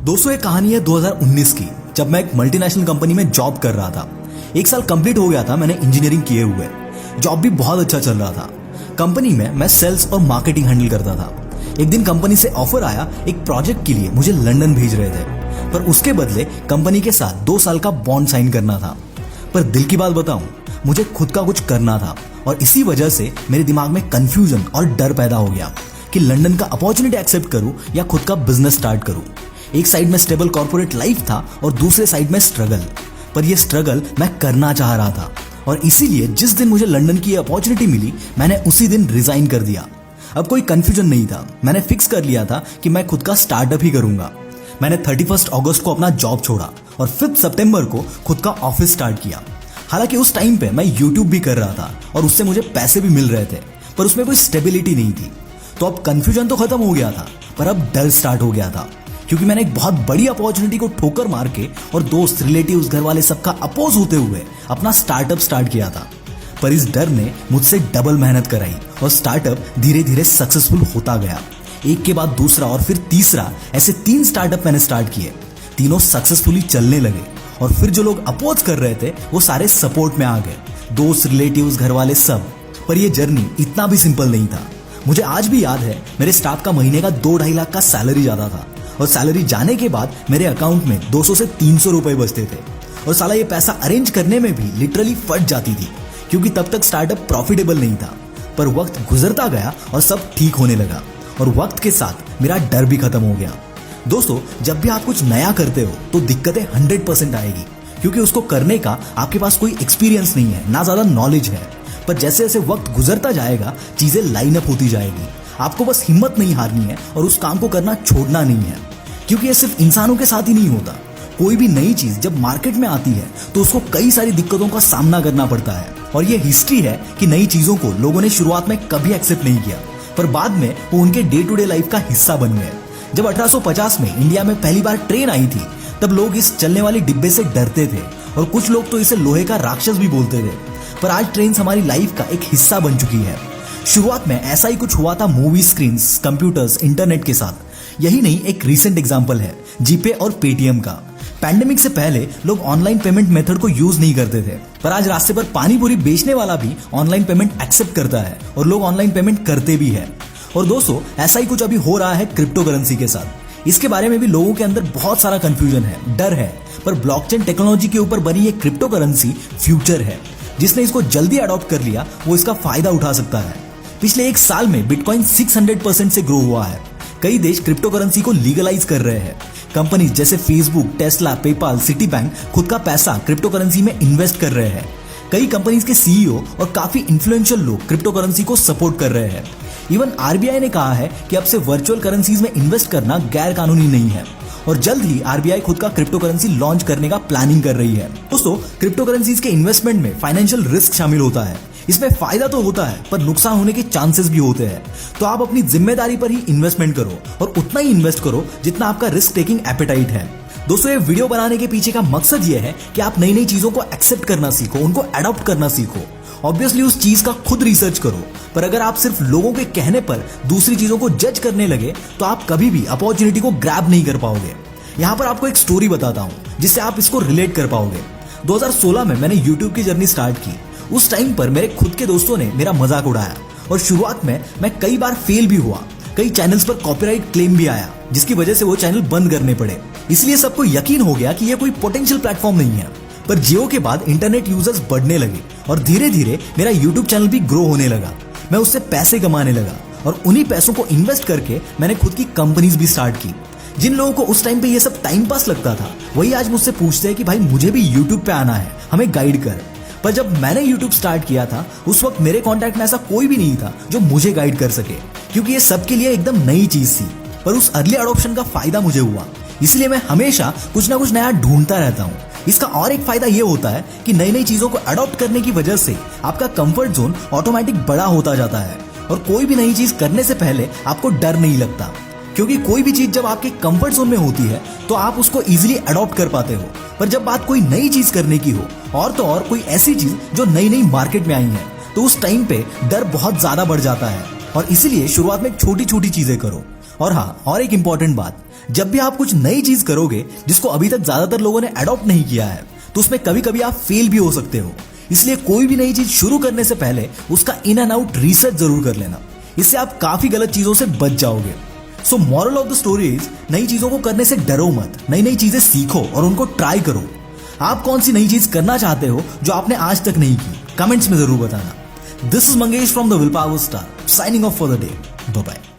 दोस्तों, एक कहानी है 2019 की, जब मैं एक मल्टीनेशनल कंपनी में जॉब कर रहा था। एक साल कंप्लीट हो गया था मैंने इंजीनियरिंग किए हुए। जॉब भी बहुत अच्छा चल रहा था। कंपनी में मैं सेल्स और मार्केटिंग हैंडल करता था। एक दिन कंपनी से ऑफर आया, एक प्रोजेक्ट के लिए मुझे लंदन भेज रहे थे, पर उसके बदले कंपनी के साथ 2 साल का बॉन्ड साइन करना था। पर दिल की बात बताऊं, मुझे खुद का कुछ करना था और इसी वजह से मेरे दिमाग में कंफ्यूजन और डर पैदा हो गया कि लंदन का अपॉर्चुनिटी एक्सेप्ट करूं या खुद का बिजनेस स्टार्ट करूं। एक साइड में स्टेबल कॉर्पोरेट लाइफ था और दूसरे साइड में स्ट्रगल। पर यह स्ट्रगल मैं करना चाह रहा था और इसीलिए जिस दिन मुझे लंदन की अपॉर्चुनिटी मिली, मैंने उसी दिन रिजाइन कर दिया। अब कोई कंफ्यूजन नहीं था, मैंने फिक्स कर लिया था कि मैं खुद का स्टार्टअप ही करूंगा। मैंने 31 अगस्त को अपना जॉब छोड़ा और 5 सितंबर को खुद का ऑफिस स्टार्ट किया। हालांकि उस टाइम पे मैं यूट्यूब भी कर रहा था और उससे मुझे पैसे भी मिल रहे थे, पर उसमें कोई स्टेबिलिटी नहीं थी। तो अब कंफ्यूजन तो खत्म हो गया था, पर अब डर स्टार्ट हो गया था, क्योंकि मैंने एक बहुत बड़ी अपॉर्चुनिटी को ठोकर मार के और दोस्त, रिलेटिव्स, घर वाले सबका अपोज होते हुए अपना स्टार्टअप स्टार्ट किया था। पर इस डर ने मुझसे डबल मेहनत कराई और स्टार्टअप धीरे धीरे सक्सेसफुल होता गया। एक के बाद दूसरा और फिर तीसरा, ऐसे 3 स्टार्टअप मैंने स्टार्ट किए। तीनों सक्सेसफुली चलने लगे और फिर जो लोग अपोज कर रहे थे वो सारे सपोर्ट में आ गए, दोस्त, रिलेटिव्स, घर वाले सब। पर ये जर्नी इतना भी सिंपल नहीं था। मुझे आज भी याद है, मेरे स्टाफ का महीने का 2-2.5 लाख का सैलरी जाता था और सैलरी जाने के बाद मेरे अकाउंट में 200 से 300 रुपए बचते थे। और साला ये पैसा अरेंज करने में भी लिटरली फट जाती थी, क्योंकि तब तक स्टार्टअप प्रॉफिटेबल नहीं था। पर वक्त गुजरता गया और सब ठीक होने लगा और वक्त के साथ मेरा डर भी खत्म हो गया। दोस्तों, जब भी आप कुछ नया करते हो तो दिक्कतें 100% आएगी, क्योंकि उसको करने का आपके पास कोई एक्सपीरियंस नहीं है, ना ज्यादा नॉलेज है। पर जैसे जैसे वक्त गुजरता जाएगा चीजें लाइन अप होती जाएगी। आपको बस हिम्मत नहीं हारनी है और उस काम को करना छोड़ना नहीं है, क्योंकि ये सिर्फ इंसानों के साथ ही नहीं होता। कोई भी नई चीज जब मार्केट में आती है तो उसको कई सारी दिक्कतों का सामना करना पड़ता है। और ये हिस्ट्री है कि नई चीजों को लोगों ने शुरुआत में कभी एक्सेप्ट नहीं किया, पर बाद में वो उनके डे टू डे लाइफ का हिस्सा बन गए। जब 1850 में इंडिया में पहली बार ट्रेन आई थी, तब लोग इस चलने वाली डिब्बे से डरते थे और कुछ लोग तो इसे लोहे का राक्षस भी बोलते थे। पर आज ट्रेन हमारी लाइफ का एक हिस्सा बन चुकी है। शुरुआत में ऐसा ही कुछ हुआ था मूवी स्क्रीन्स, कंप्यूटर्स, इंटरनेट के साथ। यही नहीं, एक रीसेंट एग्जांपल है जीपे और पेटीएम का। पैंडेमिक से पहले लोग ऑनलाइन पेमेंट मेथड को यूज नहीं करते थे, पर आज रास्ते पर पानी पूरी बेचने वाला भी ऑनलाइन पेमेंट एक्सेप्ट करता है और लोग ऑनलाइन पेमेंट करते भी है। और दोस्तों, ऐसा ही कुछ अभी हो रहा है क्रिप्टो करेंसी के साथ। इसके बारे में भी लोगों के अंदर बहुत सारा कंफ्यूजन है, डर है। पर ब्लॉकचेन टेक्नोलॉजी के ऊपर बनी ये क्रिप्टो करेंसी फ्यूचर है। जिसने इसको जल्दी अडॉप्ट कर लिया वो इसका फायदा उठा सकता है। पिछले 1 साल में बिटकॉइन 600% से ग्रो हुआ है। कई देश क्रिप्टो करेंसी को लीगलाइज कर रहे हैं। कंपनीज जैसे Facebook, Tesla, PayPal, city bank खुद का पैसा क्रिप्टो करेंसी में इन्वेस्ट कर रहे हैं। कई कंपनीज के सीईओ और काफी इन्फ्लुएंशियल लोग क्रिप्टो करेंसी को सपोर्ट कर रहे हैं। इवन आरबीआई ने कहा है कि अब से वर्चुअल करेंसीज में इन्वेस्ट करना गैर कानूनी नहीं है और जल्द ही आरबीआई खुद का क्रिप्टो करेंसी लॉन्च करने का प्लानिंग कर रही है। दोस्तों, क्रिप्टो करेंसीज के इन्वेस्टमेंट में फाइनेंशियल रिस्क शामिल होता है। इसमें फायदा तो होता है, पर नुकसान होने के चांसेस भी होते हैं। तो आप अपनी जिम्मेदारी पर ही इन्वेस्टमेंट करो और उतना ही इन्वेस्ट करो जितना आपका रिस्क टेकिंग एपेटाइट है। दोस्तों, ये वीडियो बनाने के पीछे का मकसद ये है कि आप नई नई चीजों को एक्सेप्ट करना सीखो, उनको अडॉप्ट करना सीखो। ऑब्वियसली उस चीज का खुद रिसर्च करो, पर अगर आप सिर्फ लोगों के कहने पर दूसरी चीजों को जज करने लगे तो आप कभी भी अपॉर्चुनिटी को ग्रैब नहीं कर पाओगे। यहाँ पर आपको एक स्टोरी बताता हूँ जिससे आप इसको रिलेट कर पाओगे। 2016 में मैंने यूट्यूब की जर्नी स्टार्ट की। उस टाइम पर मेरे खुद के दोस्तों ने मेरा मजाक उड़ाया और शुरुआत में मैं कई बार फेल भी हुआ। कई चैनल्स पर कॉपीराइट क्लेम भी आया, जिसकी वजह से वो चैनल बंद करने पड़े। इसलिए सबको यकीन हो गया कि ये कोई पोटेंशियल प्लेटफॉर्म नहीं है। पर जियो के बाद इंटरनेट यूजर्स बढ़ने लगे और धीरे धीरे मेरा यूट्यूब चैनल भी ग्रो होने लगा। मैं उससे पैसे कमाने लगा और उन्हीं पैसों को इन्वेस्ट करके मैंने खुद की कंपनीज भी स्टार्ट की। जिन लोगों को उस टाइम पे ये सब टाइम पास लगता था, वही आज मुझसे पूछते हैं कि भाई मुझे भी यूट्यूब पे आना है, हमें गाइड कर। पर जब मैंने यूट्यूब स्टार्ट किया था उस वक्त मेरे कॉन्टैक्ट में ऐसा कोई भी नहीं था जो मुझे गाइड कर सके, क्योंकि ये सबके लिए एकदम नई चीज थी। पर उस अर्ली अडॉप्शन का फायदा मुझे हुआ, इसलिए मैं हमेशा कुछ ना कुछ नया ढूंढता रहता हूँ। इसका और एक फायदा ये होता है कि नई नई चीजों को अडॉप्ट करने की वजह से आपका कंफर्ट जोन ऑटोमेटिक बड़ा होता जाता है और कोई भी नई चीज करने से पहले आपको डर नहीं लगता, क्योंकि कोई भी चीज जब आपके कंफर्ट जोन में होती है तो आप उसको इजीली अडॉप्ट कर पाते हो। पर जब बात कोई नई चीज करने की हो, और तो और कोई ऐसी चीज जो नई नई मार्केट में आई है, तो उस टाइम पे डर बहुत ज्यादा बढ़ जाता है। और इसीलिए शुरुआत में छोटी छोटी चीजें करो। और हाँ, और एक इंपॉर्टेंट बात, जब भी आप कुछ नई चीज करोगे जिसको अभी तक ज्यादातर लोगों ने अडॉप्ट नहीं किया है, तो उसमें कभी कभी आप फेल भी हो सकते हो। इसलिए कोई भी नई चीज शुरू करने से पहले उसका इन एंड आउट रिसर्च जरूर कर लेना। इससे आप काफी गलत चीजों से बच जाओगे। So moral of the story is, नई चीजों को करने से डरो मत, नई नई चीजें सीखो और उनको ट्राई करो। आप कौन सी नई चीज करना चाहते हो जो आपने आज तक नहीं की, कमेंट्स में जरूर बताना। This is Mangesh from the will power star, signing off for the day. Bye bye.